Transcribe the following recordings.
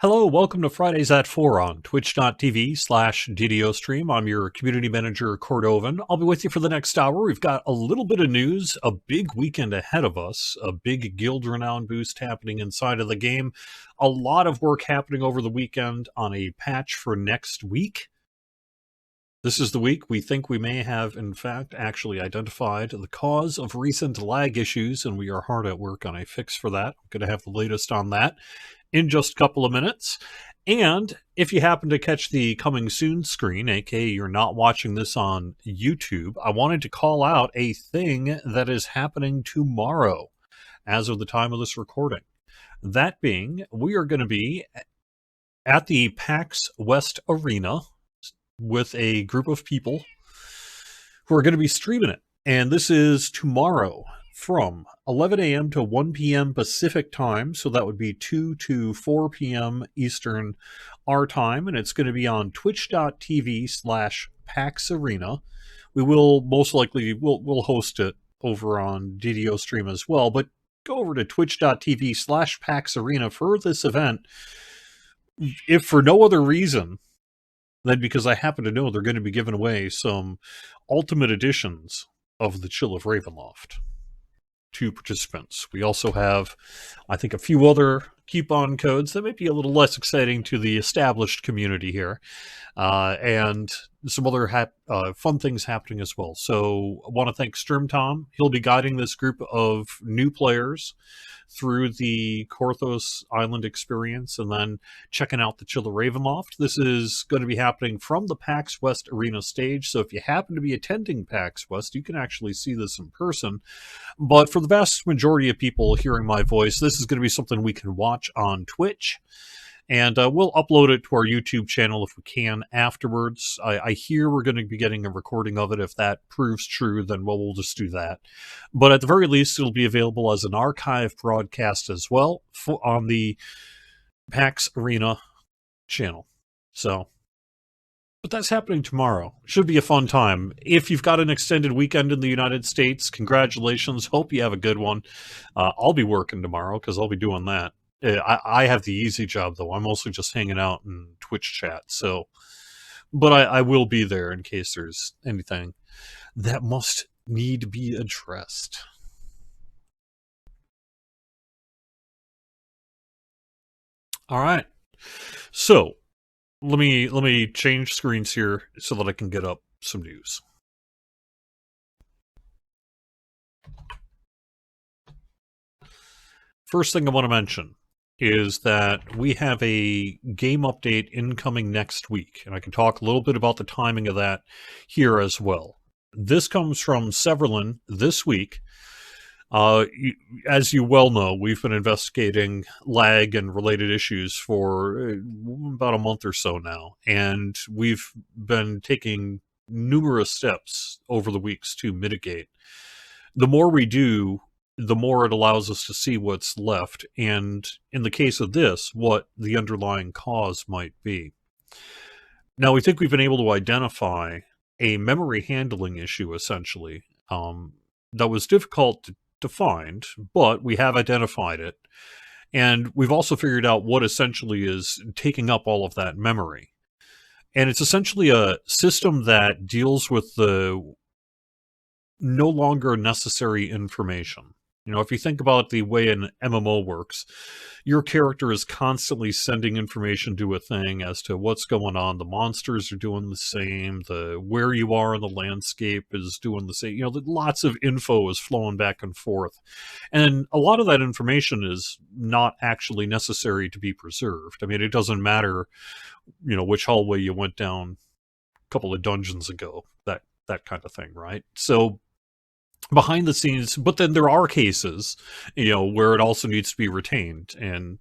Hello, welcome to Fridays at 4 on twitch.tv/DDO stream. I'm your community manager, Cordovan. I'll be with you for the next hour. We've got a little bit of news, a big weekend ahead of us, a big guild renown boost happening inside of the game, a lot of work happening over the weekend on a patch for next week. This is the week we think we may have, in fact, actually identified the cause of recent lag issues, and we are hard at work on a fix for that. I'm going to have the latest on that in just a couple of minutes. And if you happen to catch the coming soon screen, aka you're not watching this on YouTube, I wanted to call out a thing that is happening tomorrow as of the time of this recording. That being, we are going to be at the PAX West Arena with a group of people who are going to be streaming it. And this is tomorrow from 11 a.m. to 1 p.m. Pacific time. So that would be 2 to 4 p.m. Eastern our time. And it's going to be on twitch.tv/PAX Arena. We will most likely, we'll host it over on DDO stream as well. But go over to twitch.tv/PAX Arena for this event. If for no other reason then because I happen to know they're going to be giving away some ultimate editions of the Chill of Ravenloft to participants. We also have, I think, a few other coupon codes that might be a little less exciting to the established community here, and some other fun things happening as well. So I want to thank Sturmtom. He'll be guiding this group of new players through the Korthos Island experience and then checking out the Chill of Ravenloft. This is going to be happening from the PAX West Arena stage, so if you happen to be attending PAX West, you can actually see this in person. But for the vast majority of people hearing my voice, this is going to be something we can watch on Twitch. And we'll upload it to our YouTube channel if we can afterwards. I hear we're going to be getting a recording of it. If that proves true, then we'll just do that. But at the very least, it'll be available as an archive broadcast as well on the PAX Arena channel. So, but that's happening tomorrow. Should be a fun time. If you've got an extended weekend in the United States, congratulations. Hope you have a good one. I'll be working tomorrow because I'll be doing that. I have the easy job, though. I'm mostly just hanging out in Twitch chat. So, but I will be there in case there's anything that must need be addressed. All right. So, let me change screens here so that I can get up some news. First thing I want to mention is that we have a game update incoming next week, and I can talk a little bit about the timing of that here as well. This comes from Severlin this week. As you well know, we've been investigating lag and related issues for about a month or so now, and we've been taking numerous steps over the weeks to mitigate. The more we do, the more it allows us to see what's left, and in the case of this, what the underlying cause might be. Now, we think we've been able to identify a memory handling issue, essentially, that was difficult to find, but we have identified it, and we've also figured out what essentially is taking up all of that memory. And it's essentially a system that deals with the no longer necessary information. You know, if you think about the way an MMO works, your character is constantly sending information to a thing as to what's going on. The monsters are doing the same. Where you are in the landscape is doing the same. You know, lots of info is flowing back and forth. And a lot of that information is not actually necessary to be preserved. I mean, it doesn't matter, you know, which hallway you went down a couple of dungeons ago, that kind of thing, right? So, behind the scenes, but then there are cases, you know, where it also needs to be retained and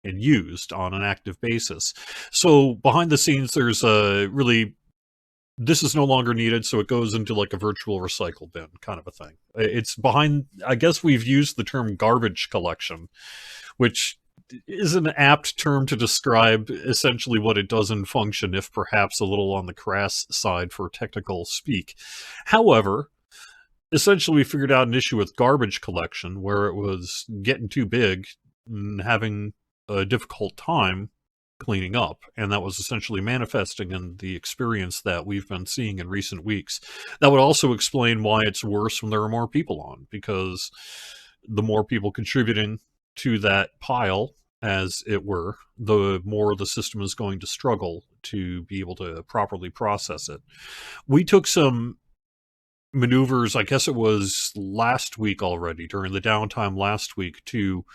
used on an active basis. So behind the scenes, there's this is no longer needed, so it goes into like a virtual recycle bin kind of a thing. It's behind, I guess we've used the term garbage collection, which is an apt term to describe essentially what it does in function, if perhaps a little on the crass side for technical speak. However, essentially we figured out an issue with garbage collection where it was getting too big and having a difficult time cleaning up, and that was essentially manifesting in the experience that we've been seeing in recent weeks. That would also explain why it's worse when there are more people on, because the more people contributing to that pile, as it were, the more the system is going to struggle to be able to properly process it. We took some maneuvers, I guess it was last week already, during the downtime last week, to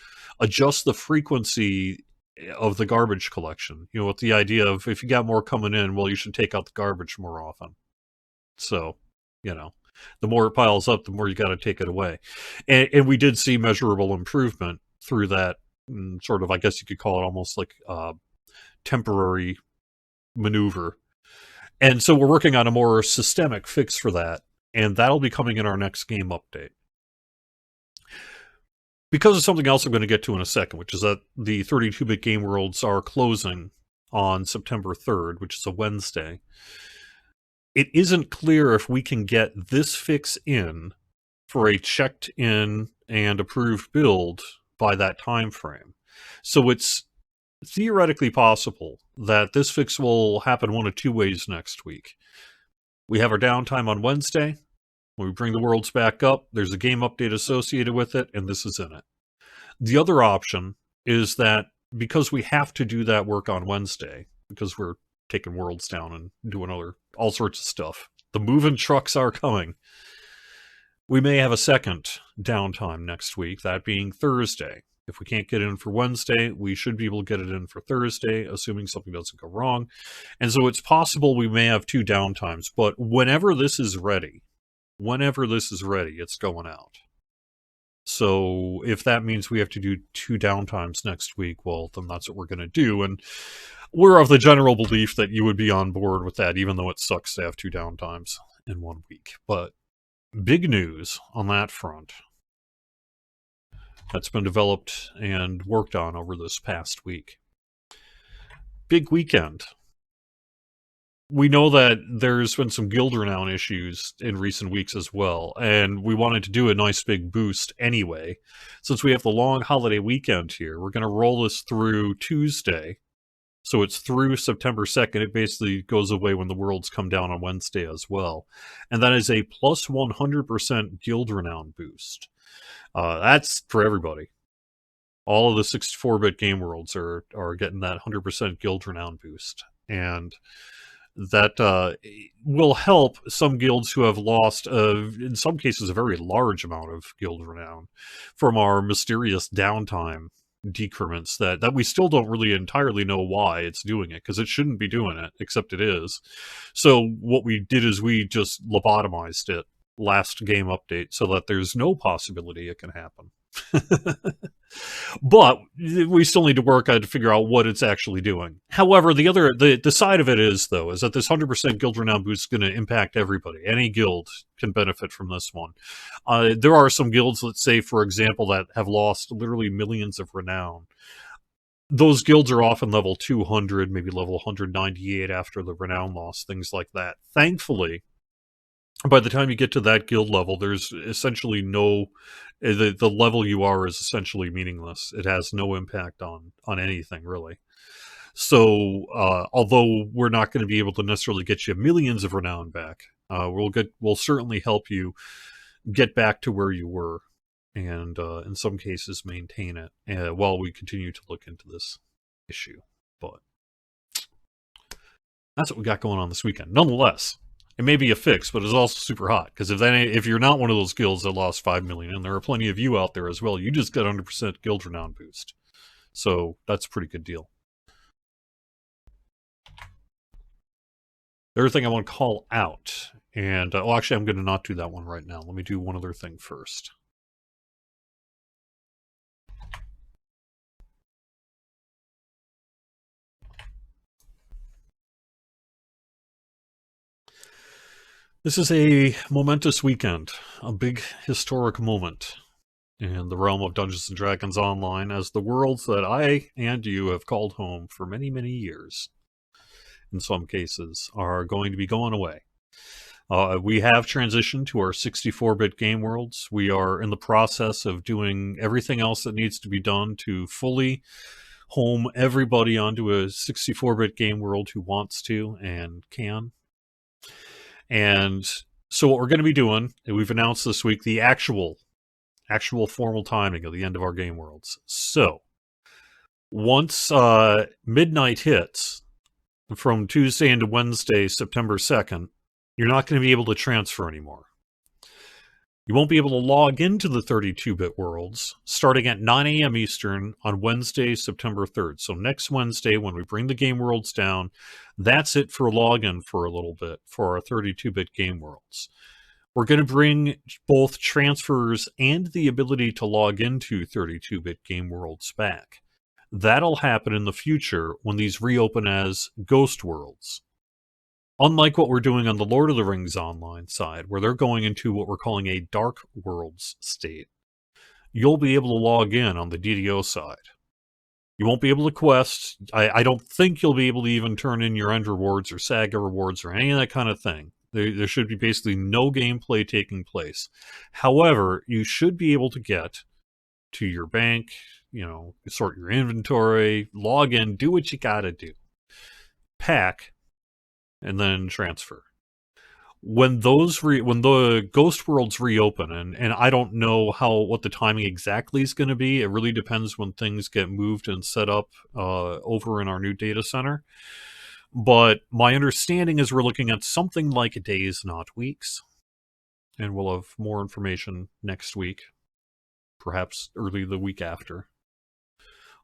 adjust the frequency of the garbage collection. You know, with the idea of if you got more coming in, well, you should take out the garbage more often. So, you know, the more it piles up, the more you got to take it away. And we did see measurable improvement through that sort of, I guess you could call it almost like temporary maneuver. And so we're working on a more systemic fix for that, and that'll be coming in our next game update. Because of something else I'm going to get to in a second, which is that the 32-bit Game Worlds are closing on September 3rd, which is a Wednesday. It isn't clear if we can get this fix in for a checked in and approved build by that time frame. So it's theoretically possible that this fix will happen one of two ways next week. We have our downtime on Wednesday. When we bring the worlds back up, there's a game update associated with it, and this is in it. The other option is that because we have to do that work on Wednesday, because we're taking worlds down and doing all sorts of stuff, the moving trucks are coming, we may have a second downtime next week, that being Thursday. If we can't get it in for Wednesday, we should be able to get it in for Thursday, assuming something doesn't go wrong. And so it's possible we may have two downtimes, but whenever this is ready, it's going out. So if that means we have to do two downtimes next week, well, then that's what we're going to do. And we're of the general belief that you would be on board with that, even though it sucks to have two downtimes in 1 week. But big news on that front that's been developed and worked on over this past week. Big weekend. We know that there's been some guild renown issues in recent weeks as well, and we wanted to do a nice big boost anyway. Since we have the long holiday weekend here, we're going to roll this through Tuesday. So it's through September 2nd. It basically goes away when the worlds come down on Wednesday as well. And that is a plus 100% guild renown boost. That's for everybody. All of the 64-bit game worlds are getting that 100% guild renown boost. And that will help some guilds who have lost, in some cases, a very large amount of guild renown from our mysterious downtime decrements that we still don't really entirely know why it's doing it, because it shouldn't be doing it, except it is. So what we did is we just lobotomized it last game update so that there's no possibility it can happen. But we still need to work on to figure out what it's actually doing. However, the side of it is that this 100% guild renown boost is going to impact everybody. Any guild can benefit from this one. There are some guilds, let's say, for example, that have lost literally millions of renown. Those guilds are often level 200, maybe level 198 after the renown loss, things like that. Thankfully, by the time you get to that guild level, there's essentially the level you are is essentially meaningless. It has no impact on anything, really. So, although we're not going to be able to necessarily get you millions of renown back, we'll certainly help you get back to where you were, and in some cases maintain it while we continue to look into this issue. But that's what we got going on this weekend. Nonetheless, it may be a fix, but it's also super hot, because if you're not one of those guilds that lost 5 million, and there are plenty of you out there as well, you just got 100% guild renown boost. So that's a pretty good deal. The other thing I want to call out, and actually I'm going to not do that one right now. Let me do one other thing first. This is a momentous weekend, a big historic moment in the realm of Dungeons & Dragons Online, as the worlds that I and you have called home for many, many years, in some cases, are going to be going away. We have transitioned to our 64-bit game worlds. We are in the process of doing everything else that needs to be done to fully home everybody onto a 64-bit game world who wants to and can. And so what we're going to be doing, and we've announced this week, the actual formal timing of the end of our game worlds. So once midnight hits, from Tuesday into Wednesday, September 2nd, you're not going to be able to transfer anymore. You won't be able to log into the 32-bit worlds starting at 9 a.m. Eastern on Wednesday, September 3rd. So next Wednesday, when we bring the game worlds down, that's it for login for a little bit for our 32-bit game worlds. We're going to bring both transfers and the ability to log into 32-bit game worlds back. That'll happen in the future when these reopen as Ghost Worlds. Unlike what we're doing on the Lord of the Rings Online side, where they're going into what we're calling a Dark Worlds state, you'll be able to log in on the DDO side. You won't be able to quest. I don't think you'll be able to even turn in your end rewards or saga rewards or any of that kind of thing. There should be basically no gameplay taking place. However, you should be able to get to your bank, sort your inventory, log in, do what you gotta do. Pack, and then transfer. When the Ghost Worlds reopen, and I don't know what the timing exactly is going to be. It really depends when things get moved and set up over in our new data center. But my understanding is we're looking at something like days, not weeks. And we'll have more information next week, perhaps early the week after,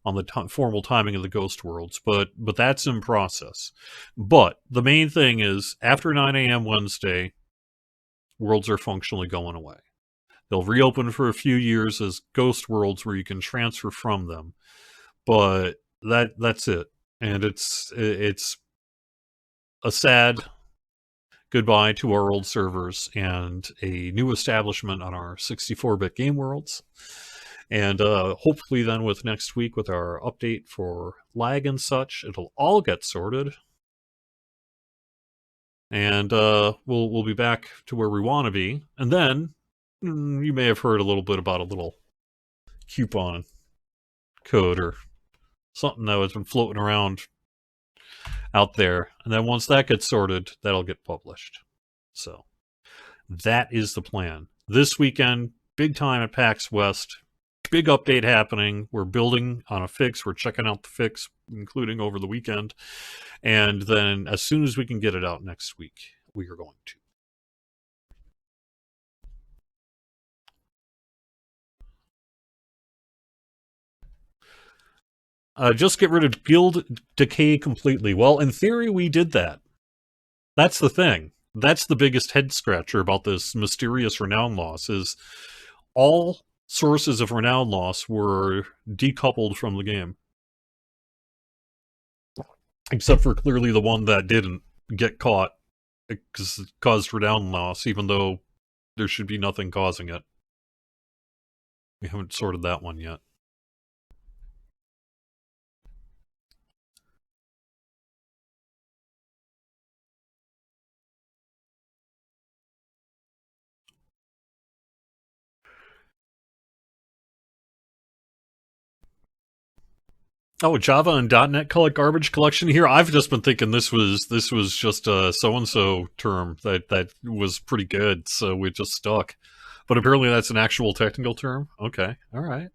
on the formal timing of the Ghost Worlds, but that's in process. But the main thing is, after 9 a.m. Wednesday, worlds are functionally going away. They'll reopen for a few years as Ghost Worlds where you can transfer from them, but that's it. And it's a sad goodbye to our old servers and a new establishment on our 64-bit game worlds. And hopefully then with next week with our update for lag and such, it'll all get sorted. And we'll be back to where we want to be. And then you may have heard a little bit about a little coupon code or something that has been floating around out there. And then once that gets sorted, that'll get published. So that is the plan. This weekend, big time at PAX West. Big update happening. We're building on a fix. We're checking out the fix, including over the weekend. And then as soon as we can get it out next week, we are going to. Just get rid of guild decay completely. Well, in theory, we did that. That's the thing. That's the biggest head scratcher about this mysterious renown loss, is all sources of renown loss were decoupled from the game. Except for clearly the one that didn't get caught because it caused renown loss, even though there should be nothing causing it. We haven't sorted that one yet. Oh, Java and .NET garbage collection here. I've just been thinking this was just a so-and-so term that was pretty good, so we just stuck. But apparently that's an actual technical term. Okay, all right.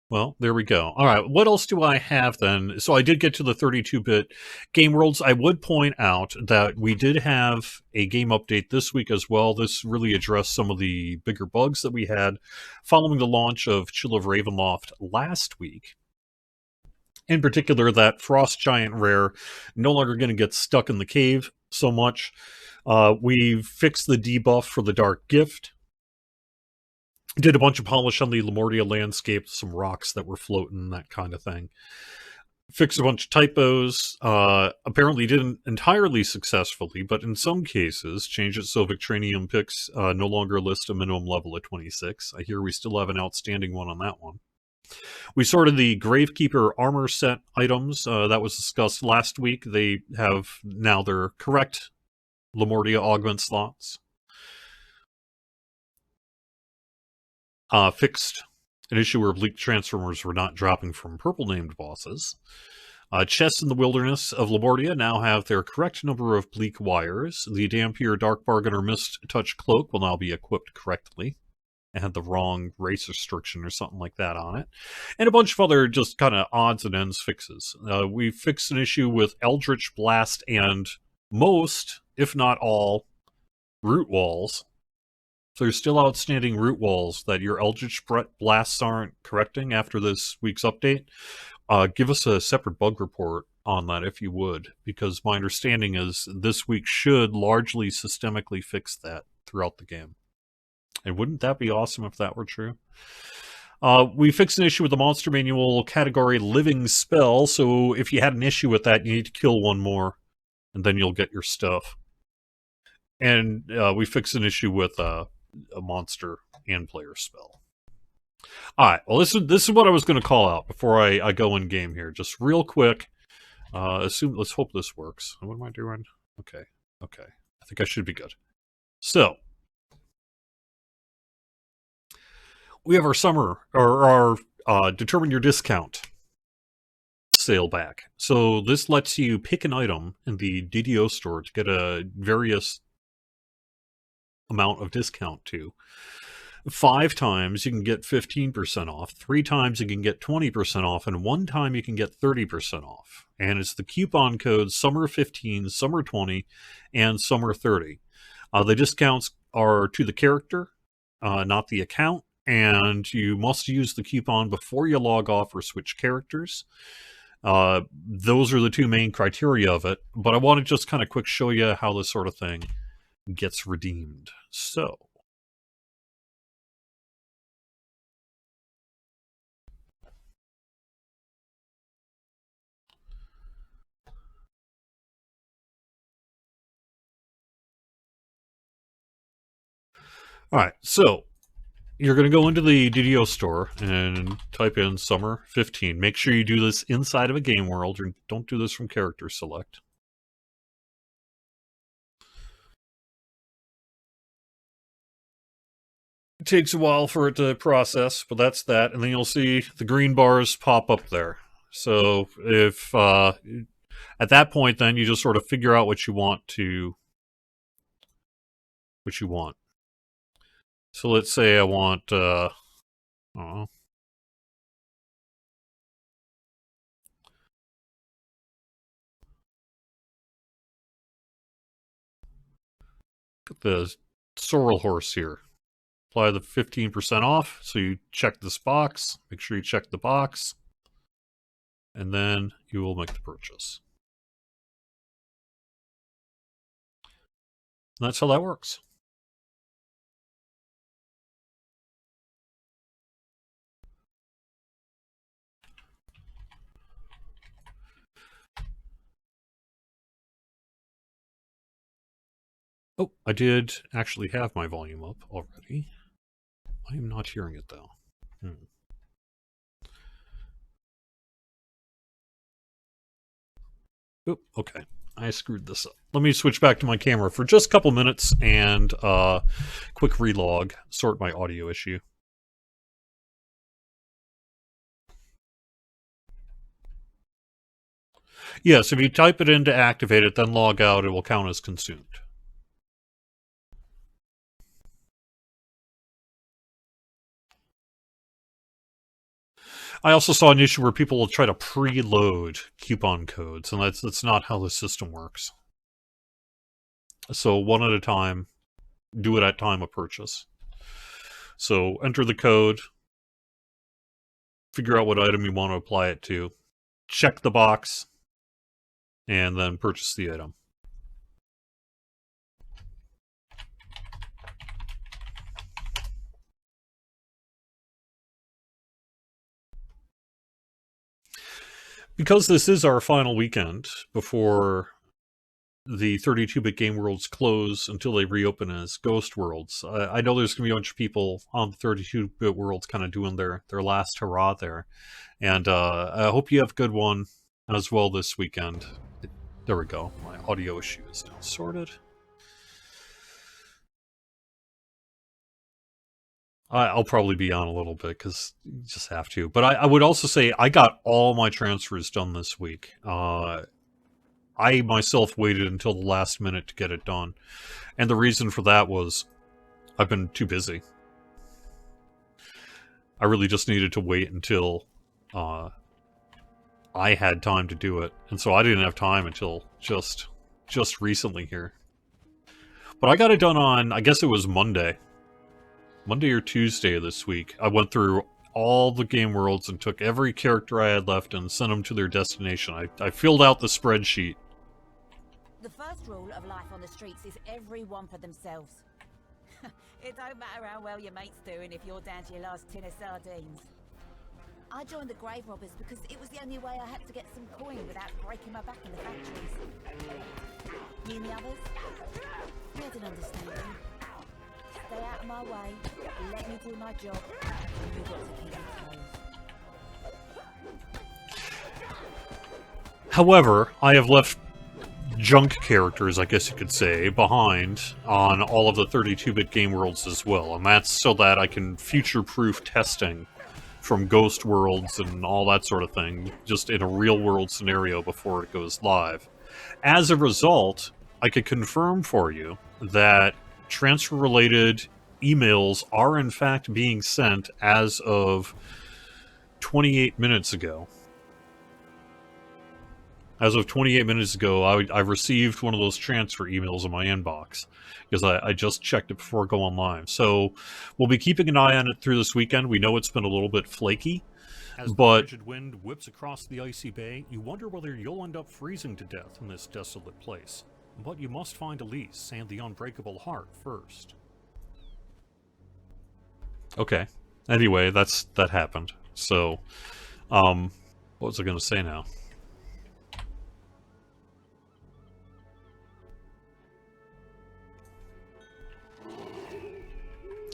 Well, there we go. All right, what else do I have then? So I did get to the 32-bit game worlds. I would point out that we did have a game update this week as well. This really addressed some of the bigger bugs that we had following the launch of Chill of Ravenloft last week. In particular, that Frost Giant rare no longer going to get stuck in the cave so much. We've fixed the debuff for the Dark Gift. Did a bunch of polish on the Lemordia landscape, some rocks that were floating, that kind of thing. Fixed a bunch of typos. Apparently didn't entirely successfully, but in some cases, changed it so Victranium picks no longer list a minimum level at 26. I hear we still have an outstanding one on that one. We sorted the Gravekeeper armor set items that was discussed last week. They have now their correct Lemordia augment slots. Fixed An issue where bleak transformers were not dropping from purple-named bosses. Chests in the wilderness of Labordia now have their correct number of bleak wires. The Dampier Dark Bargainer Mist Touch Cloak will now be equipped correctly. It had the wrong race restriction or something like that on it. And a bunch of other just kind of odds and ends fixes. We fixed an issue with Eldritch Blast and most, if not all, root walls. So there's still outstanding root walls that your Eldritch Blasts aren't correcting after this week's update. Give us a separate bug report on that if you would, because my understanding is this week should largely systemically fix that throughout the game. And wouldn't that be awesome if that were true? We fixed an issue with the Monster Manual category Living Spell, so if you had an issue with that, you need to kill one more, and then you'll get your stuff. And we fixed an issue with a monster and player spell. Alright, well this is what I was going to call out before I go in game here. Just real quick. Let's hope this works. What am I doing? Okay. I think I should be good. So, we have our summer, or our determine your discount sale back. So this lets you pick an item in the DDO store to get a various amount of discount to. 5 times you can get 15% off, 3 times you can get 20% off, and 1 time you can get 30% off. And it's the coupon code SUMMER15, SUMMER20, and SUMMER30. The discounts are to the character, not the account, and you must use the coupon before you log off or switch characters. Those are the 2 main criteria of it, but I want to just kind of quick show you how this sort of thing gets redeemed. So, alright, so you're going to go into the DDO store and type in Summer 15. Make sure you do this inside of a game world. Don't do this from character select. It takes a while for it to process, but that's that. And then you'll see the green bars pop up there. So if at that point, then you just sort of figure out what you want. So let's say I want, I don't know. Get the sorrel horse here. Apply the 15% off. So you check this box. Make sure you check the box. And then you will make the purchase. And that's how that works. Oh, I did actually have my volume up already. I am not hearing it, though. Oh, okay. I screwed this up. Let me switch back to my camera for just a couple minutes and quick relog, sort my audio issue. Yes, if you type it in to activate it, then log out, it will count as consumed. I also saw an issue where people will try to preload coupon codes, and that's not how the system works. So one at a time, do it at time of purchase. So enter the code, figure out what item you want to apply it to, check the box, and then purchase the item. Because this is our final weekend before the 32-bit game worlds close until they reopen as ghost worlds, I know there's going to be a bunch of people on the 32-bit worlds kind of doing their last hurrah there. And I hope you have a good one as well this weekend. There we go. My audio issue is now sorted. I'll probably be on a little bit because you just have to. But I would also say I got all my transfers done this week. I myself waited until the last minute to get it done. And the reason for that was I've been too busy. I really just needed to wait until I had time to do it. And so I didn't have time until just recently here. But I got it done on, I guess it was Monday or Tuesday this week. I went through all the game worlds and took every character I had left and sent them to their destination. I filled out the spreadsheet. The first rule of life on the streets is everyone for themselves. It don't matter how well your mate's doing if you're down to your last tin of sardines. I joined the grave robbers because it was the only way I had to get some coin without breaking my back in the factories. You and the others? You didn't understand me. Stay out of my way, let me do my job, and you've got to keep your toes. However, I have left junk characters, I guess you could say, behind on all of the 32-bit game worlds as well, and that's so that I can future-proof testing from ghost worlds and all that sort of thing, just in a real-world scenario before it goes live. As a result, I could confirm for you that transfer-related emails are in fact being sent as of 28 minutes ago. As of 28 minutes ago, I received one of those transfer emails in my inbox, because I just checked it before going live. So we'll be keeping an eye on it through this weekend. We know it's been a little bit flaky. As the frigid wind whips across the icy bay, you wonder whether you'll end up freezing to death in this desolate place. But you must find Elise and the unbreakable heart first. Okay. Anyway, that happened. So, what was I going to say now?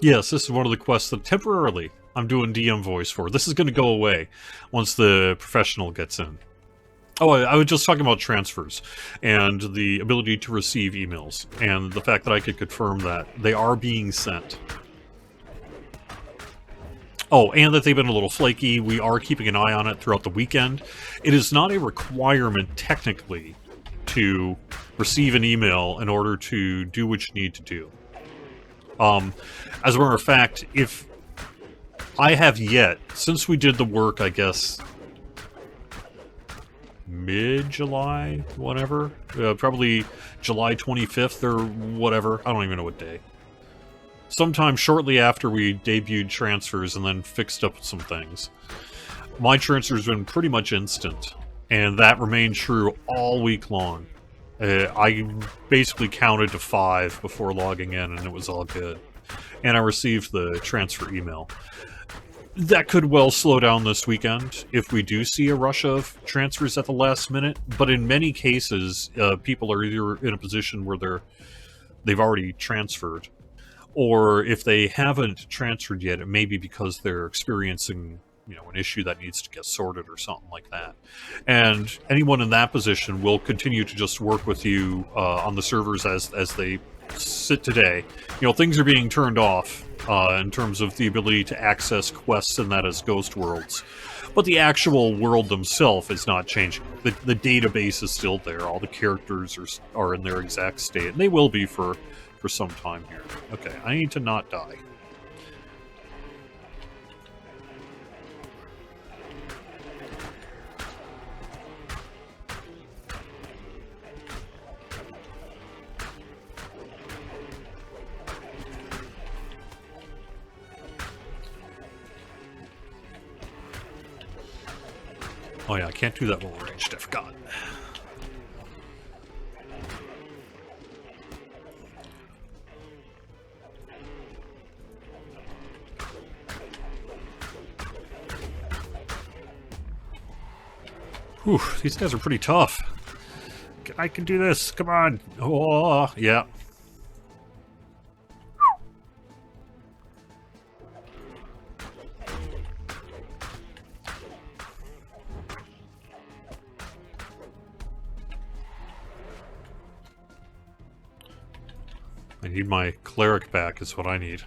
Yes, this is one of the quests that temporarily I'm doing DM voice for. This is going to go away once the professional gets in. Oh, I was just talking about transfers and the ability to receive emails and the fact that I could confirm that they are being sent. Oh, and that they've been a little flaky. We are keeping an eye on it throughout the weekend. It is not a requirement, technically, to receive an email in order to do what you need to do. As a matter of fact, if I have yet, since we did the work, I guess, mid-July, whatever, probably July 25th or whatever, I don't even know what day. Sometime shortly after we debuted transfers and then fixed up some things. My transfer's been pretty much instant, and that remained true all week long. I basically counted to 5 before logging in, and it was all good. And I received the transfer email. That could well slow down this weekend if we do see a rush of transfers at the last minute, but in many cases, people are either in a position where they've already transferred, or if they haven't transferred yet, it may be because they're experiencing, an issue that needs to get sorted or something like that. And anyone in that position will continue to just work with you on the servers as they sit today. Things are being turned off in terms of the ability to access quests and that as ghost worlds. But the actual world themselves is not changing. The database is still there. All the characters are in their exact state. And they will be for some time here. Okay, I need to not die. Oh yeah, I can't do that while we're ranged, I forgot. Whew, these guys are pretty tough. I can do this, come on. Oh, yeah. I need my cleric back, is what I need.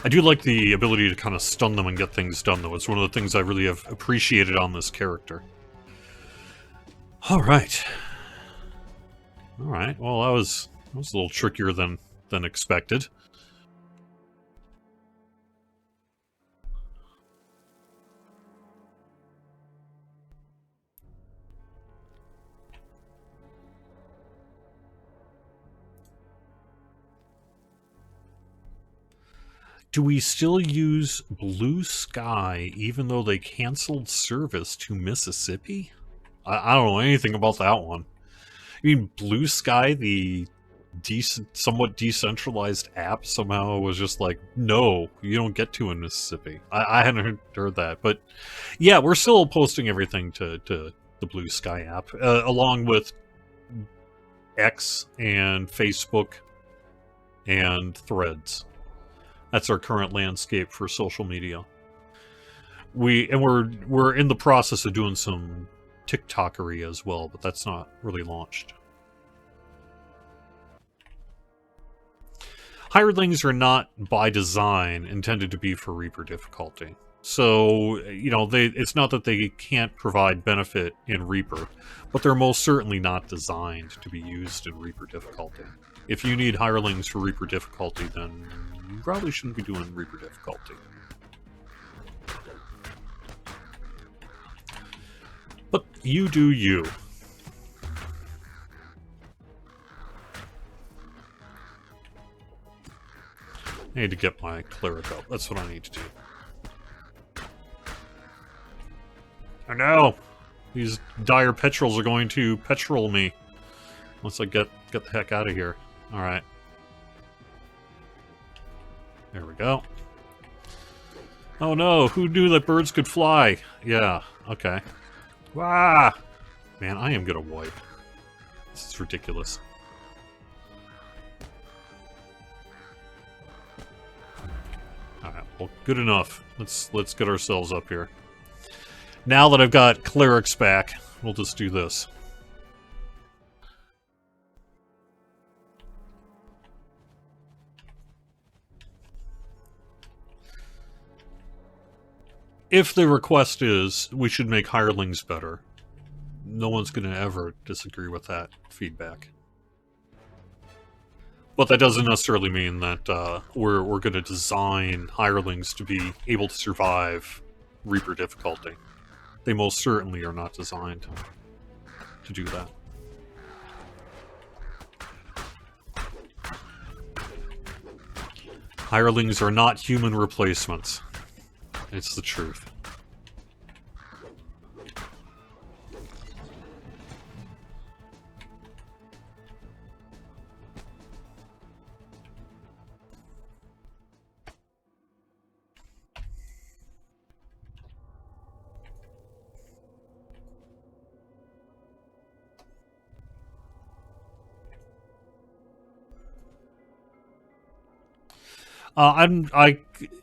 I do like the ability to kind of stun them and get things done, though. It's one of the things I really have appreciated on this character. Alright. Alright, well, that was a little trickier than expected. Do we still use Blue Sky even though they canceled service to Mississippi? I don't know anything about that one. I mean, Blue Sky, the somewhat decentralized app, somehow was just like, no, you don't get to in Mississippi. I hadn't heard that. But yeah, we're still posting everything to the Blue Sky app, along with X and Facebook and Threads. That's our current landscape for social media. We're in the process of doing some TikTokery as well, but that's not really launched. Hirelings are not by design intended to be for Reaper difficulty. So, you know, it's not that they can't provide benefit in Reaper, but they're most certainly not designed to be used in Reaper difficulty. If you need hirelings for Reaper difficulty, then you probably shouldn't be doing Reaper difficulty. But you do you. I need to get my cleric up. That's what I need to do. Oh no! These dire petrels are going to petrol me. Once I get the heck out of here. Alright. There we go. Oh no, who knew that birds could fly? Yeah, okay. Wah! Man, I am gonna wipe. This is ridiculous. Alright, well, good enough. Let's get ourselves up here. Now that I've got clerics back, we'll just do this. If the request is, we should make hirelings better, no one's going to ever disagree with that feedback. But that doesn't necessarily mean that we're going to design hirelings to be able to survive Reaper difficulty. They most certainly are not designed to do that. Hirelings are not human replacements. It's the truth.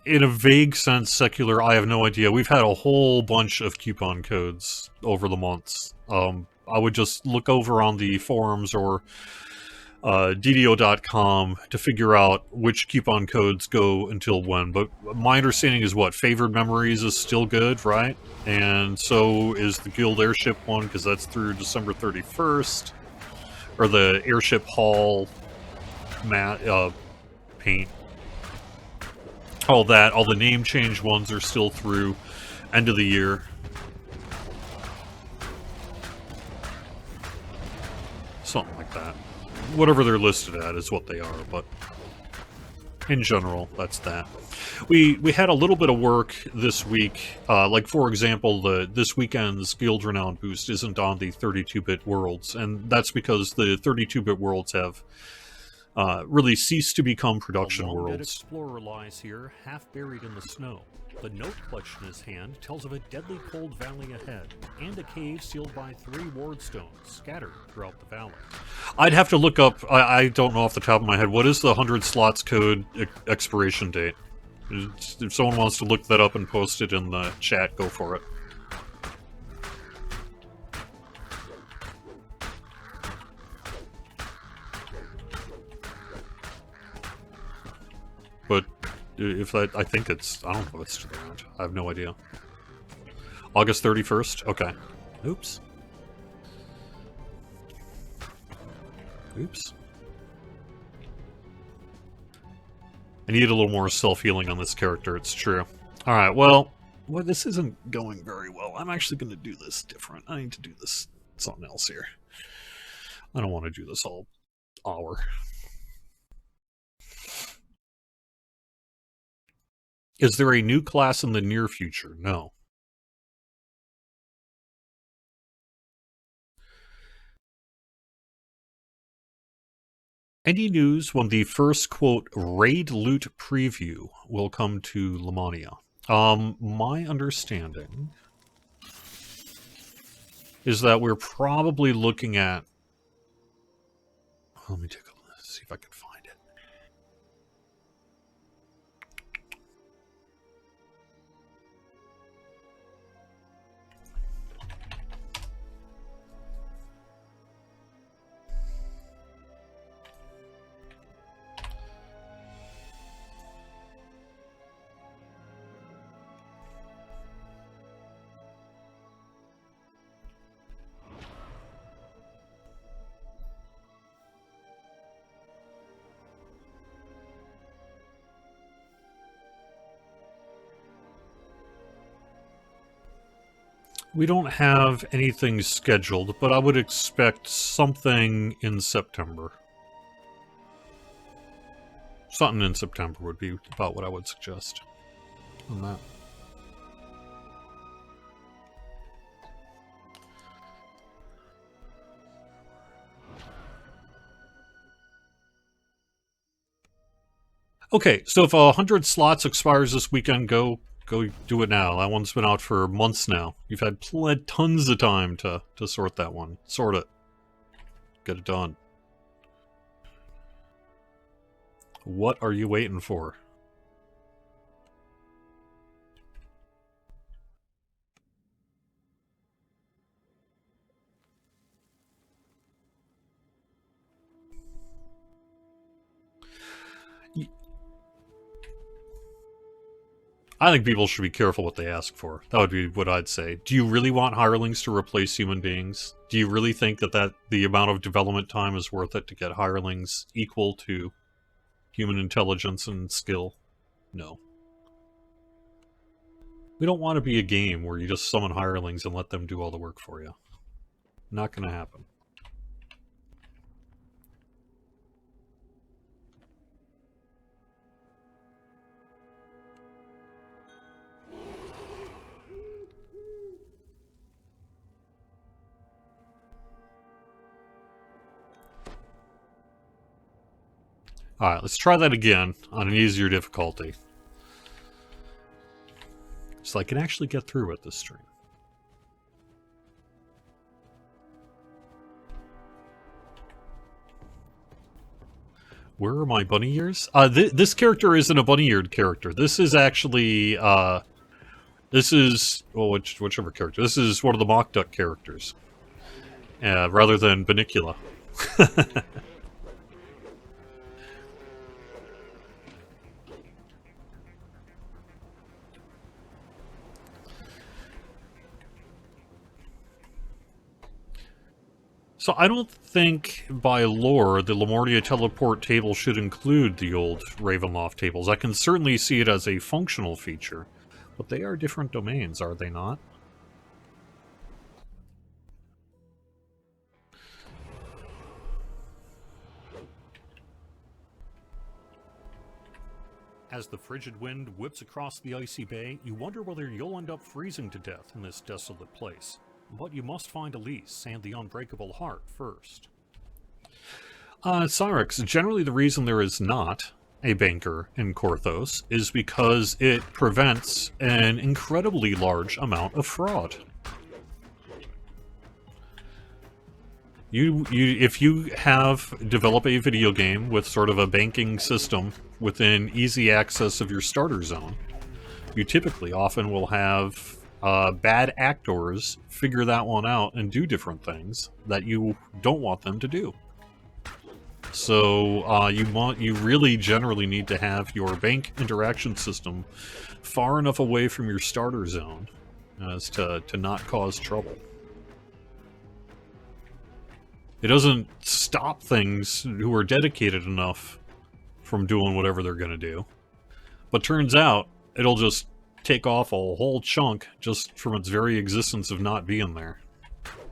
In a vague sense, secular, I have no idea. We've had a whole bunch of coupon codes over the months. I would just look over on the forums or DDO.com to figure out which coupon codes go until when. But my understanding is what? Favored Memories is still good, right? And so is the Guild Airship one, because that's through December 31st. Or the Airship Hall paint. All the name change ones are still through end of the year. Something like that. Whatever they're listed at is what they are, but in general, that's that. We had a little bit of work this week. Like, for example, this weekend's Guild Renown boost isn't on the 32-bit worlds, and that's because the 32-bit worlds have really ceased to become production worlds. A long-dead explorer lies here, half buried in the snow. The note clutched in his hand tells of a deadly cold valley ahead, and a cave sealed by 3 ward stones scattered throughout the valley. I'd have to look up, I don't know off the top of my head, what is the 100 slots code expiration date? If someone wants to look that up and post it in the chat, go for it. But If that, I think it's, I don't know if it's to the end. I have no idea. August 31st? Okay. Oops. Oops. I need a little more self-healing on this character, it's true. Alright, well, this isn't going very well. I'm actually going to do this different. I need to do this something else here. I don't want to do this all hour. Is there a new class in the near future? No. Any news when the first, quote, raid loot preview will come to Lamania? My understanding is that we're probably looking at... Let me take a look, see if I can find it. We don't have anything scheduled, but I would expect something in September. Something in September would be about what I would suggest on that. Okay, so if 100 slots expires this weekend, go do it now. That one's been out for months now. You've had tons of time to sort that one. Sort it. Get it done. What are you waiting for? I think people should be careful what they ask for. That would be what I'd say. Do you really want hirelings to replace human beings? Do you really think that the amount of development time is worth it to get hirelings equal to human intelligence and skill? No. We don't want to be a game where you just summon hirelings and let them do all the work for you. Not going to happen. Alright, let's try that again on an easier difficulty. So I can actually get through with this stream. Where are my bunny ears? This character isn't a bunny-eared character. This is actually, this is, well, whichever character. This is one of the mock duck characters. Rather than Banicula. So I don't think, by lore, the Lamornia teleport table should include the old Ravenloft tables. I can certainly see it as a functional feature, but they are different domains, are they not? As the frigid wind whips across the icy bay, you wonder whether you'll end up freezing to death in this desolate place. But you must find Elise and the Unbreakable Heart first. Cyrix, generally the reason there is not a banker in Korthos is because it prevents an incredibly large amount of fraud. If you develop a video game with sort of a banking system within easy access of your starter zone, you typically often will have bad actors figure that one out and do different things that you don't want them to do. So you really generally need to have your bank interaction system far enough away from your starter zone as to not cause trouble. It doesn't stop things who are dedicated enough from doing whatever they're going to do. But turns out, it'll just take off a whole chunk just from its very existence of not being there.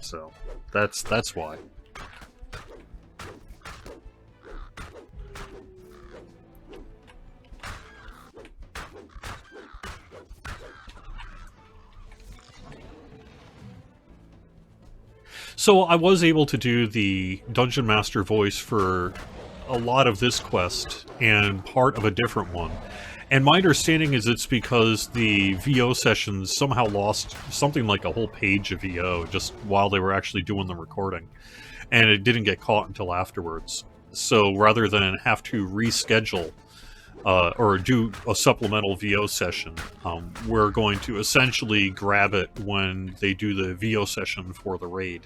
So, that's why. So I was able to do the Dungeon Master voice for a lot of this quest and part of a different one. And my understanding is it's because the VO sessions somehow lost something like a whole page of VO just while they were actually doing the recording. And it didn't get caught until afterwards. So rather than have to reschedule or do a supplemental VO session, we're going to essentially grab it when they do the VO session for the raid.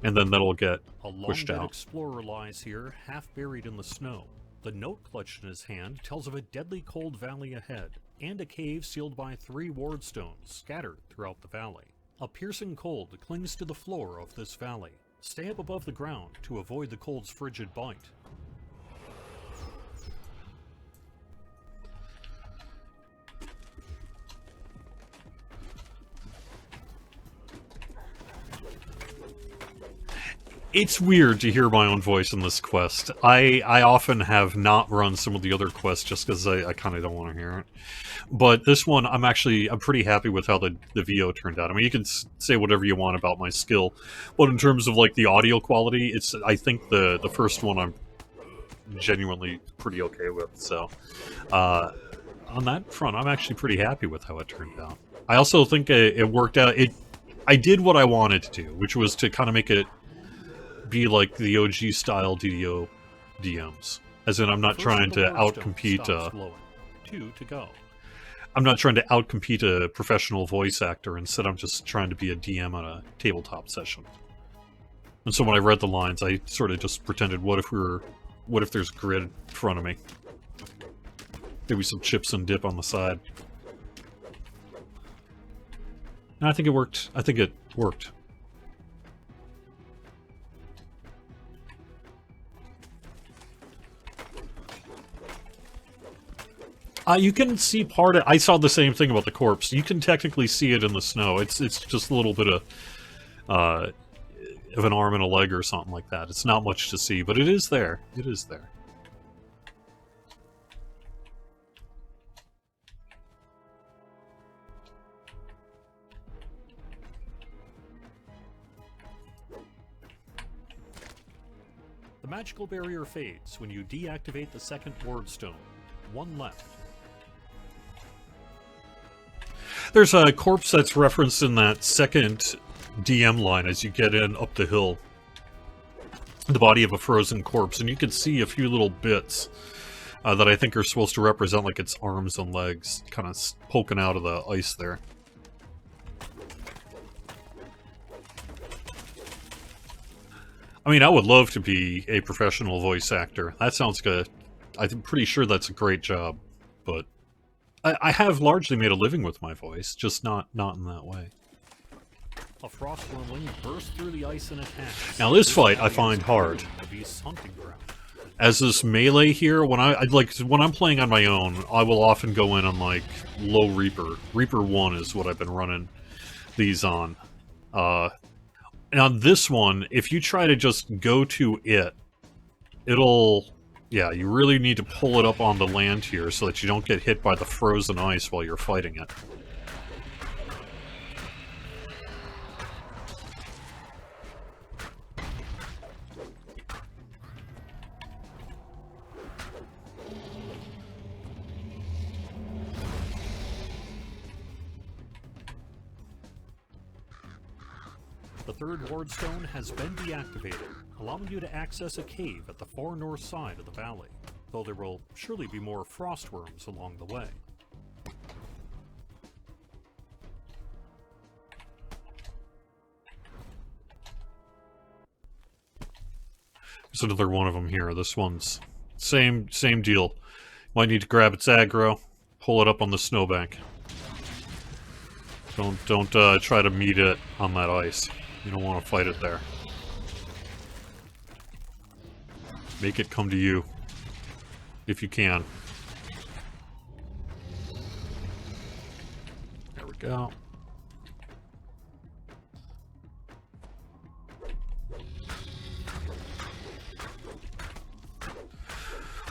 And then that'll get pushed out. A long-dead explorer lies here, half buried in the snow. The note clutched in his hand tells of a deadly cold valley ahead, and a cave sealed by 3 ward stones scattered throughout the valley. A piercing cold clings to the floor of this valley. Stay up above the ground to avoid the cold's frigid bite. It's weird to hear my own voice in this quest. I often have not run some of the other quests just because I kind of don't want to hear it. But this one, I'm pretty happy with how the VO turned out. I mean, you can say whatever you want about my skill, but in terms of like the audio quality, I think the first one I'm genuinely pretty okay with. So on that front, I'm actually pretty happy with how it turned out. I also think it worked out. I did what I wanted to do, which was to kind of make it be like the OG style DDO DMs. As in, I'm not trying to outcompete 2 to go. I'm not trying to outcompete a professional voice actor. Instead, I'm just trying to be a DM on a tabletop session. And so when I read the lines, I sort of just pretended, what if there's grid in front of me? Maybe some chips and dip on the side. And I think it worked. You can see part of... I saw the same thing about the corpse. You can technically see it in the snow. It's just a little bit of an arm and a leg or something like that. It's not much to see, but it is there. It is there. The magical barrier fades when you deactivate the second ward stone. 1 left. There's a corpse that's referenced in that second DM line as you get in up the hill. The body of a frozen corpse, and you can see a few little bits that I think are supposed to represent like its arms and legs kind of poking out of the ice there. I mean, I would love to be a professional voice actor. That sounds good. I'm pretty sure that's a great job, but I have largely made a living with my voice, just not in that way. A frost wormling burst through the ice and attacks. Now this fight I find hard. As this melee here, when I'm playing on my own, I will often go in on like low Reaper. Reaper 1 is what I've been running these on. And on this one, if you try to just go to it, yeah, you really need to pull it up on the land here so that you don't get hit by the frozen ice while you're fighting it. The third ward stone has been deactivated, allowing you to access a cave at the far north side of the valley, though there will surely be more frost worms along the way. There's another one of them here. This one's same deal. Might need to grab its aggro, pull it up on the snowbank. Don't try to meet it on that ice. You don't want to fight it there. Make it come to you, if you can. There we go.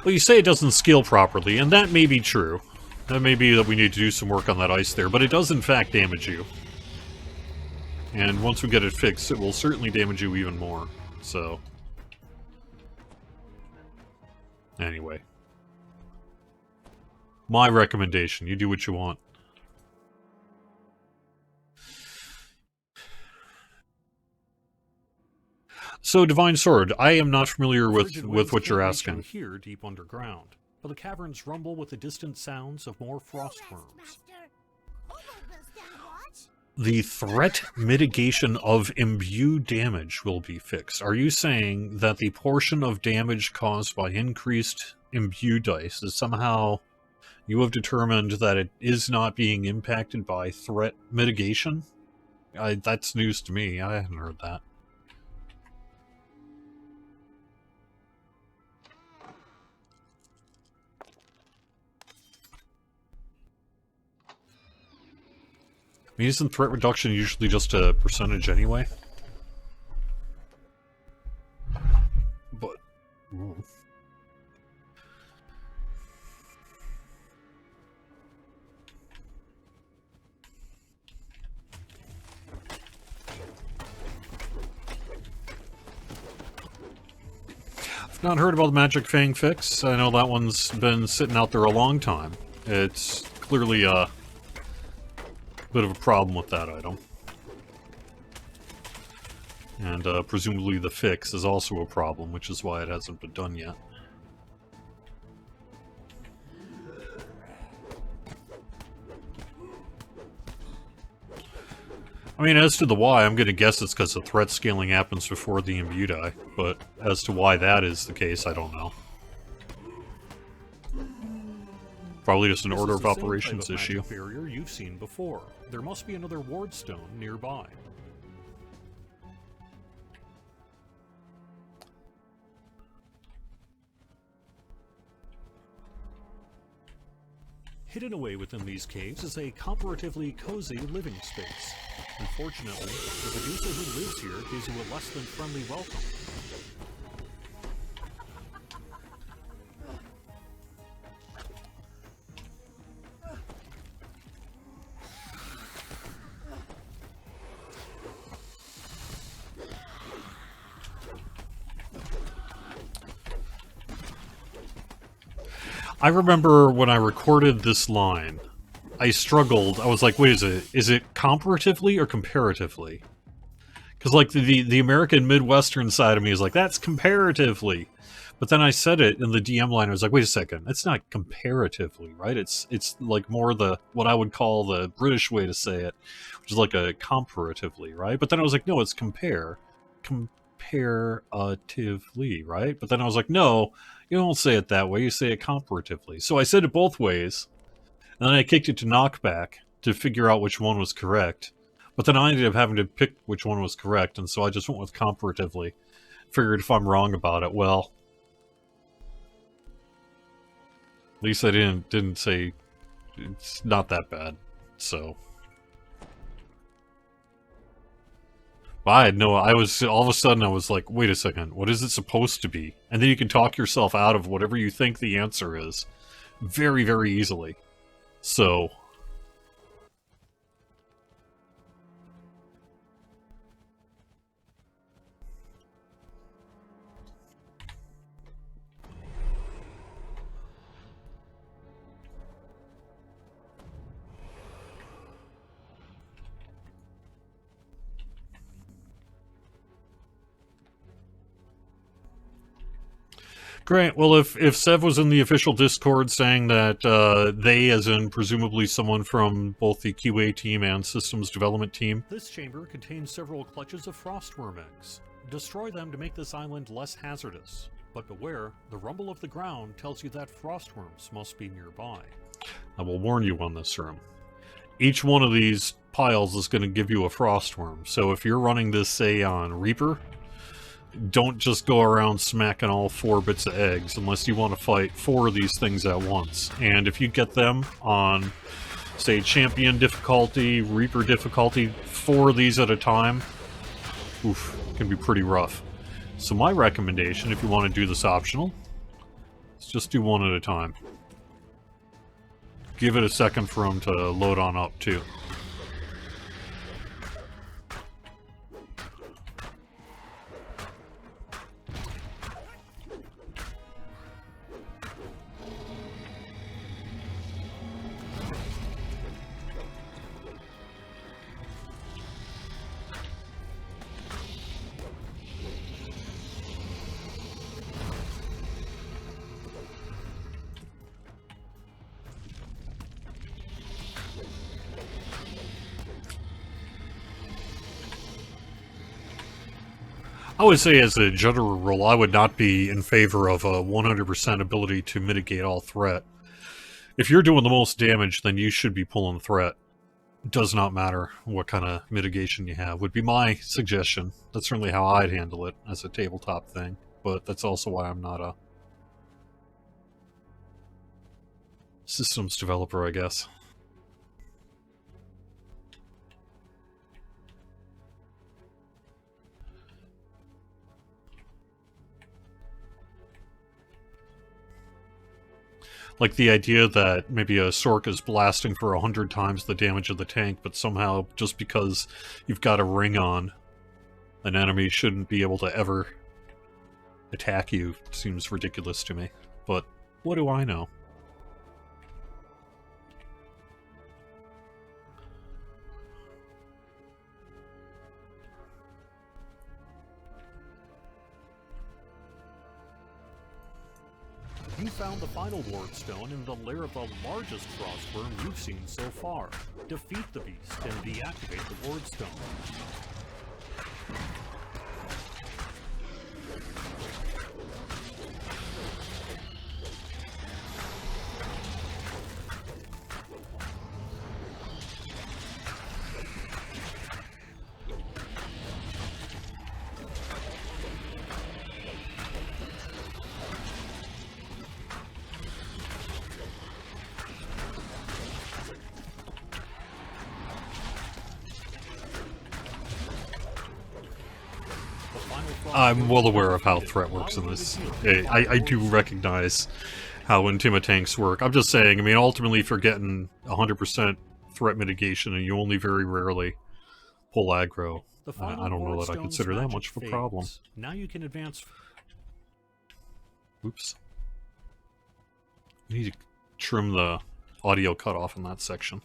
Well, you say it doesn't scale properly, and that may be true. That may be that we need to do some work on that ice there, but it does in fact damage you. And once we get it fixed, it will certainly damage you even more, so... Anyway. My recommendation, you do what you want. So, Divine Sword, I am not familiar with what you're asking. Here, deep underground, but the caverns rumble with the distant sounds of more frost worms. The threat mitigation of imbue damage will be fixed. Are you saying that the portion of damage caused by increased imbue dice is somehow you have determined that it is not being impacted by threat mitigation? That's news to me. I haven't heard that. I mean, isn't threat reduction usually just a percentage anyway? But... I've not heard about the Magic Fang fix. I know that one's been sitting out there a long time. It's clearly a bit of a problem with that item. And presumably the fix is also a problem, which is why it hasn't been done yet. I mean, as to the why, I'm going to guess it's because the threat scaling happens before the imbue die, but as to why that is the case, I don't know. Probably just an order of operations issue. Barrier you've seen before. There must be another ward stone nearby. Hidden away within these caves is a comparatively cozy living space. Unfortunately, the Medusa who lives here gives you a less than friendly welcome. I remember when I recorded this line, I struggled. I was like, wait, is it comparatively or comparatively? Because, like, the American Midwestern side of me is like, that's comparatively. But then I said it in the DM line, I was like, wait a second, it's not comparatively, right? It's like more what I would call the British way to say it, which is like a comparatively, right? But then I was like, no, it's comparatively, right? But then I was like, no, you don't say it that way, you say it comparatively. So I said it both ways, and then I kicked it to knockback to figure out which one was correct. But then I ended up having to pick which one was correct, and so I just went with comparatively. Figured if I'm wrong about it, well, at least I didn't say it's not that bad, so. But all of a sudden I was like, wait a second, what is it supposed to be? And then you can talk yourself out of whatever you think the answer is very, very easily. So. Great. Well, if Sev was in the official Discord saying that they, as in presumably someone from both the QA team and systems development team... This chamber contains several clutches of frostworm eggs. Destroy them to make this island less hazardous. But beware, the rumble of the ground tells you that frostworms must be nearby. I will warn you on this, room. Each one of these piles is going to give you a frostworm. So if you're running this, say, on Reaper, don't just go around smacking all 4 bits of eggs unless you want to fight 4 of these things at once. And if you get them on, say, Champion difficulty, Reaper difficulty, 4 of these at a time, oof, it can be pretty rough. So my recommendation, if you want to do this optional, is just do 1 at a time. Give it a second for them to load on up, too. I would say, as a general rule, I would not be in favor of a 100% ability to mitigate all threat. If you're doing the most damage, then you should be pulling threat. It does not matter what kind of mitigation you have, would be my suggestion. That's certainly how I'd handle it as a tabletop thing, but that's also why I'm not a systems developer, I guess. Like the idea that maybe a Sork is blasting for 100 times the damage of the tank, but somehow, just because you've got a ring on, an enemy shouldn't be able to ever attack you, seems ridiculous to me. But what do I know? You found the final ward stone in the lair of the largest frostworm you've seen so far. Defeat the beast and deactivate the ward stone. I'm well aware of how threat works in this. I do recognize how Intimitanks work. I'm just saying, I mean, ultimately if you're getting 100% threat mitigation and you only very rarely pull aggro, I don't know that I consider that much of a problem. Now you can advance. Oops. You need to trim the audio cutoff in that section.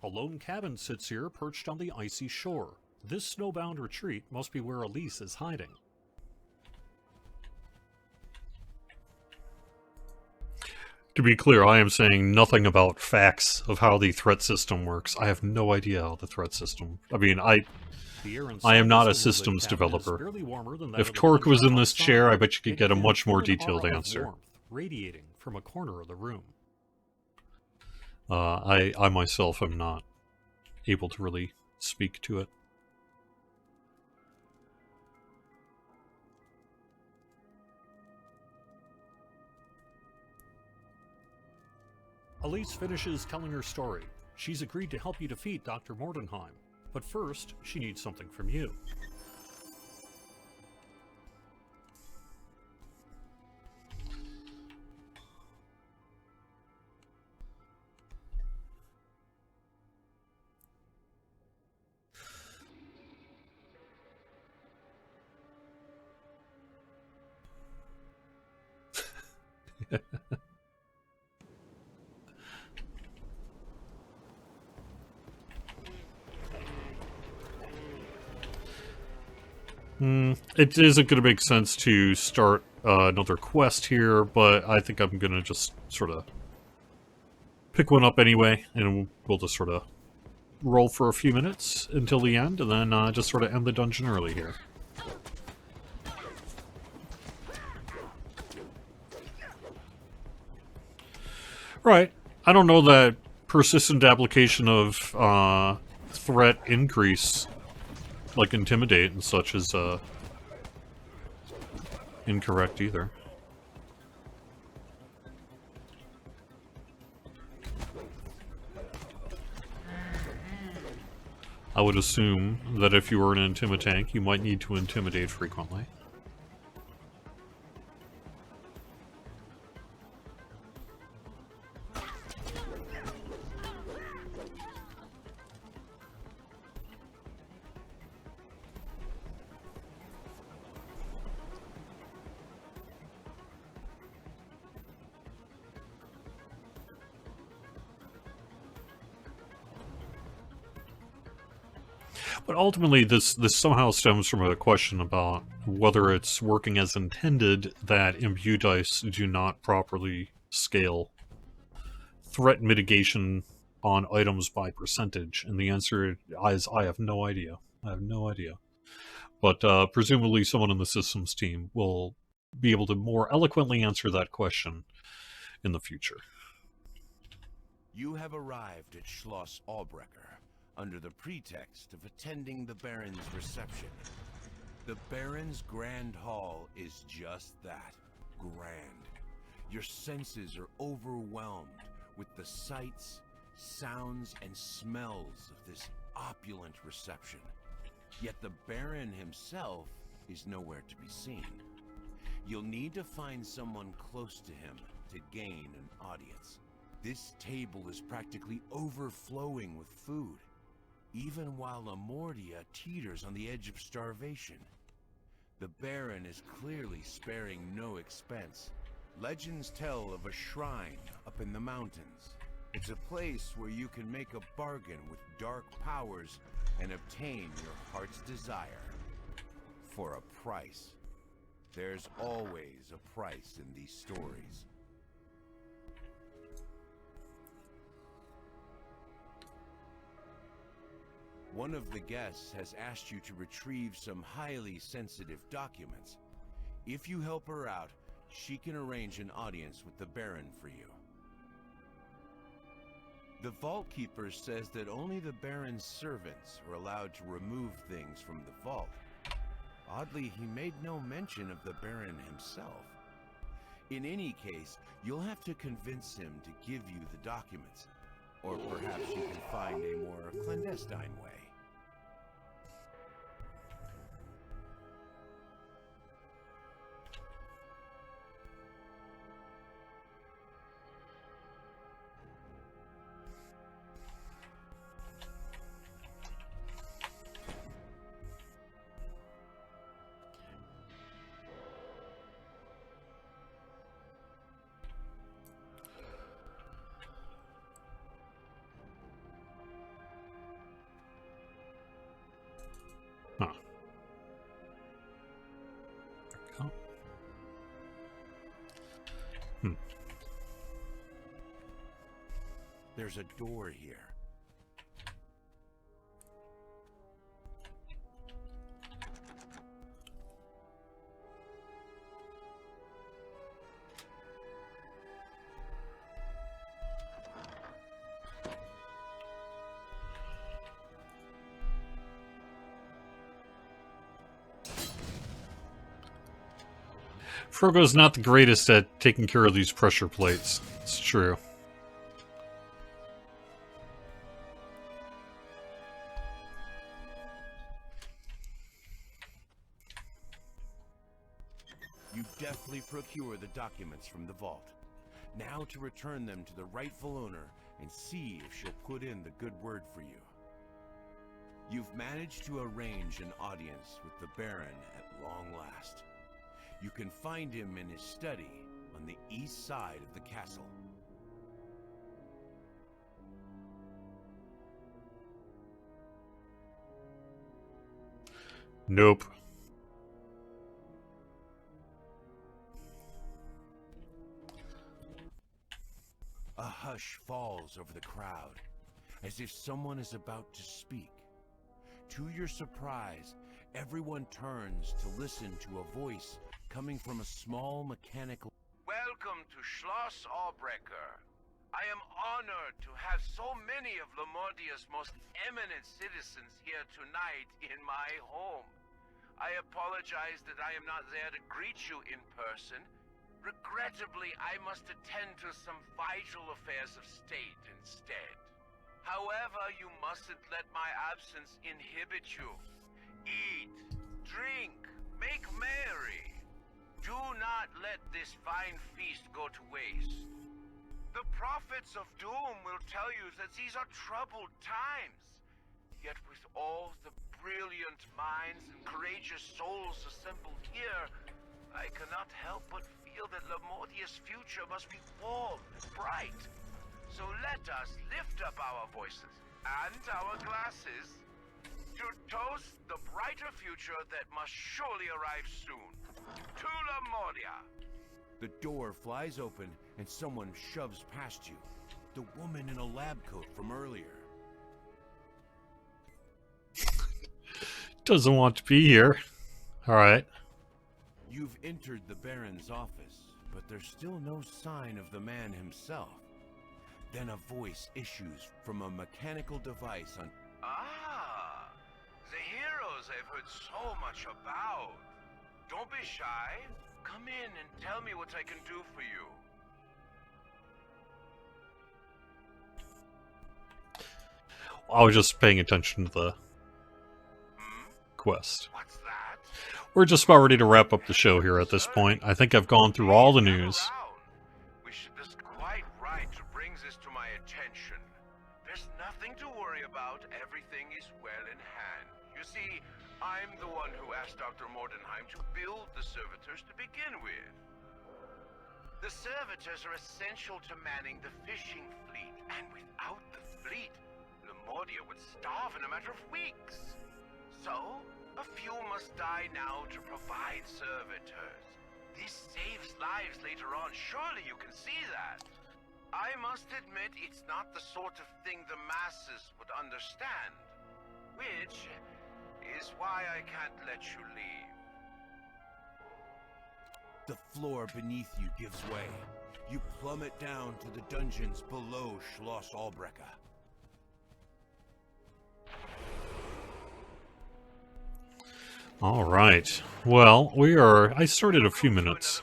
A lone cabin sits here, perched on the icy shore. This snowbound retreat must be where Elise is hiding. To be clear, I am saying nothing about facts of how the threat system works. I have no idea how the threat system... I mean, I am not a systems developer. If Torque was in this chair, I bet you could get a much more detailed answer. Radiating from a corner of the room. I myself am not able to really speak to it. Elise finishes telling her story. She's agreed to help you defeat Dr. Mordenheim. But first, she needs something from you. It isn't going to make sense to start another quest here, but I think I'm going to just sort of pick one up anyway, and we'll just sort of roll for a few minutes until the end, and then just sort of end the dungeon early here. Right. I don't know that persistent application of threat increase, like intimidate and such, is incorrect either. I would assume that if you were an intimitank, you might need to intimidate frequently. But ultimately, this somehow stems from a question about whether it's working as intended that imbue dice do not properly scale threat mitigation on items by percentage. And the answer is I have no idea. I have no idea. But presumably someone in the systems team will be able to more eloquently answer that question in the future. You have arrived at Schloss Albrecher under the pretext of attending the Baron's reception. The Baron's Grand Hall is just that, grand. Your senses are overwhelmed with the sights, sounds, and smells of this opulent reception. Yet the Baron himself is nowhere to be seen. You'll need to find someone close to him to gain an audience. This table is practically overflowing with food, even while Amortia teeters on the edge of starvation. The Baron is clearly sparing no expense. Legends tell of a shrine up in the mountains. It's a place where you can make a bargain with dark powers and obtain your heart's desire. For a price. There's always a price in these stories. One of the guests has asked you to retrieve some highly sensitive documents. If you help her out, she can arrange an audience with the Baron for you. The Vault Keeper says that only the Baron's servants are allowed to remove things from the vault. Oddly, he made no mention of the Baron himself. In any case, you'll have to convince him to give you the documents. Or perhaps you can find a more clandestine way. Huh. There we go. There's a door here. Frogo's not the greatest at taking care of these pressure plates. It's true. You deftly procure the documents from the vault. Now to return them to the rightful owner and see if she'll put in the good word for you. You've managed to arrange an audience with the Baron at long last. You can find him in his study on the east side of the castle. Nope. A hush falls over the crowd, as if someone is about to speak. To your surprise, everyone turns to listen to a voice coming from a small mechanical... Welcome to Schloss Albrecher. I am honored to have so many of Lamordia's most eminent citizens here tonight in my home. I apologize that I am not there to greet you in person. Regrettably, I must attend to some vital affairs of state instead. However, you mustn't let my absence inhibit you. Eat, drink, make merry. Do not let this fine feast go to waste. The prophets of doom will tell you that these are troubled times. Yet with all the brilliant minds and courageous souls assembled here, I cannot help but feel that Lamordia's future must be warm and bright. So let us lift up our voices and our glasses to toast the brighter future that must surely arrive soon. To Lamordia! The door flies open and someone shoves past you. The woman in a lab coat from earlier. Doesn't want to be here. Alright. You've entered the Baron's office, but there's still no sign of the man himself. Then a voice issues from a mechanical device on... Ah! The heroes I've heard so much about. Don't be shy. Come in and tell me what I can do for you. I was just paying attention to the quest. What's that? We're just about ready to wrap up the show here at this point. I think I've gone through all the news. We should just quite right to bring this to my attention. There's nothing to worry about. Everything is well in hand. You see, I'm the one who asked Dr. Mordenheim to build the servitors to begin with. The servitors are essential to manning the fishing fleet, and without the fleet, Lamordia would starve in a matter of weeks. So, a few must die now to provide servitors. This saves lives later on, surely you can see that. I must admit it's not the sort of thing the masses would understand, which is why I can't let you leave. The floor beneath you gives way. You plummet down to the dungeons below Schloss Albrecher. Alright. Well, I started a few minutes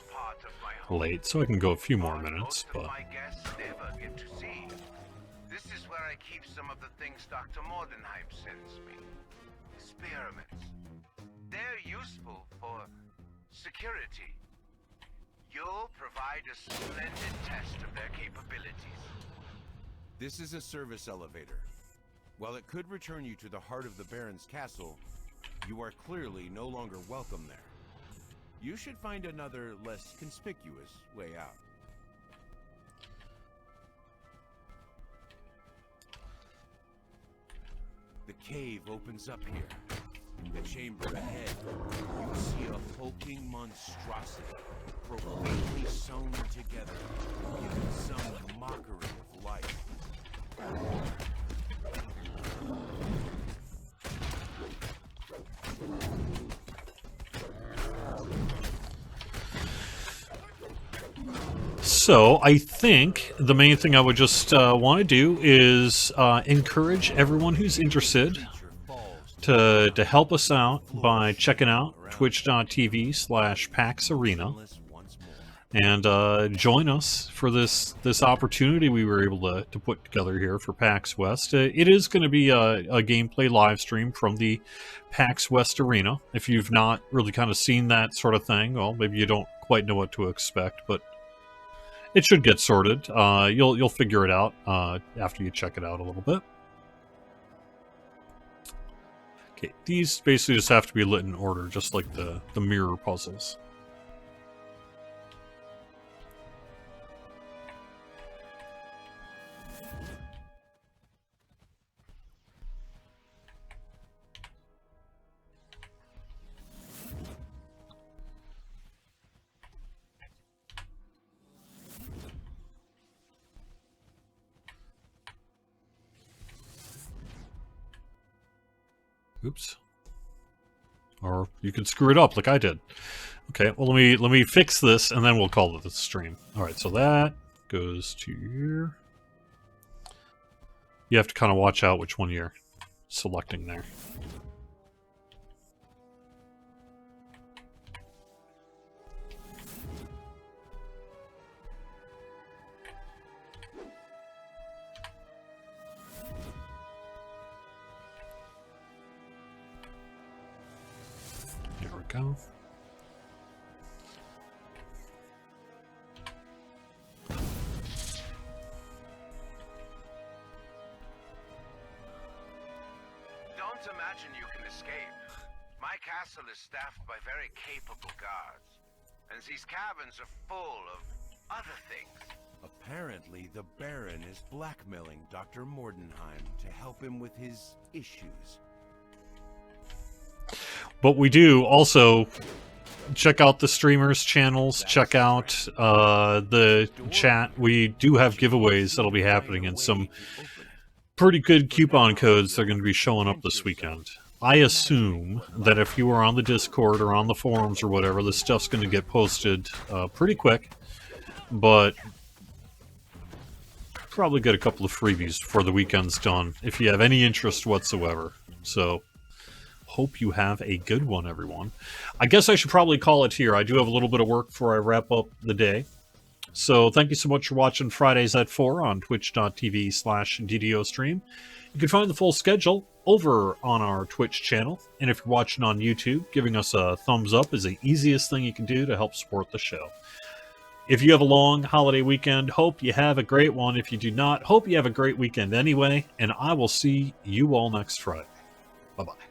late, so I can go a few more minutes, but... My guests never get to see. This is where I keep some of the things Dr. Mordenheim sends me. Experiments. They're useful for security. You'll provide a splendid test of their capabilities. This is a service elevator. While it could return you to the heart of the Baron's castle, you are clearly no longer welcome there. You should find another, less conspicuous way out. The cave opens up here. In the chamber ahead, you see a hulking monstrosity, profanely sewn together, giving some mockery of life. So, I think the main thing I would just want to do is encourage everyone who's interested to help us out by checking out twitch.tv/PAX Arena and join us for this opportunity we were able to put together here for PAX West. It is going to be a gameplay live stream from the PAX West Arena. If you've not really kind of seen that sort of thing, well, maybe you don't quite know what to expect, but it should get sorted. You'll figure it out after you check it out a little bit. Okay, these basically just have to be lit in order, just like the mirror puzzles. Oops. Or you can screw it up like I did. Okay, well let me fix this and then we'll call it the stream. Alright, so that goes to here. You have to kind of watch out which one you're selecting there. There we go. Don't imagine you can escape. My castle is staffed by very capable guards, and these cabins are full of other things. Apparently, the Baron is blackmailing Dr. Mordenheim to help him with his issues. But we do also check out the streamers' channels, check out the chat. We do have giveaways that'll be happening and some pretty good coupon codes that are going to be showing up this weekend. I assume that if you are on the Discord or on the forums or whatever, this stuff's going to get posted pretty quick, but probably get a couple of freebies before the weekend's done if you have any interest whatsoever. So hope you have a good one, everyone. I guess I should probably call it here. I do have a little bit of work before I wrap up the day. So thank you so much for watching Fridays at 4 on twitch.tv/DDOstream. You can find the full schedule over on our Twitch channel. And if you're watching on YouTube, giving us a thumbs up is the easiest thing you can do to help support the show. If you have a long holiday weekend, hope you have a great one. If you do not, hope you have a great weekend anyway. And I will see you all next Friday. Bye-bye.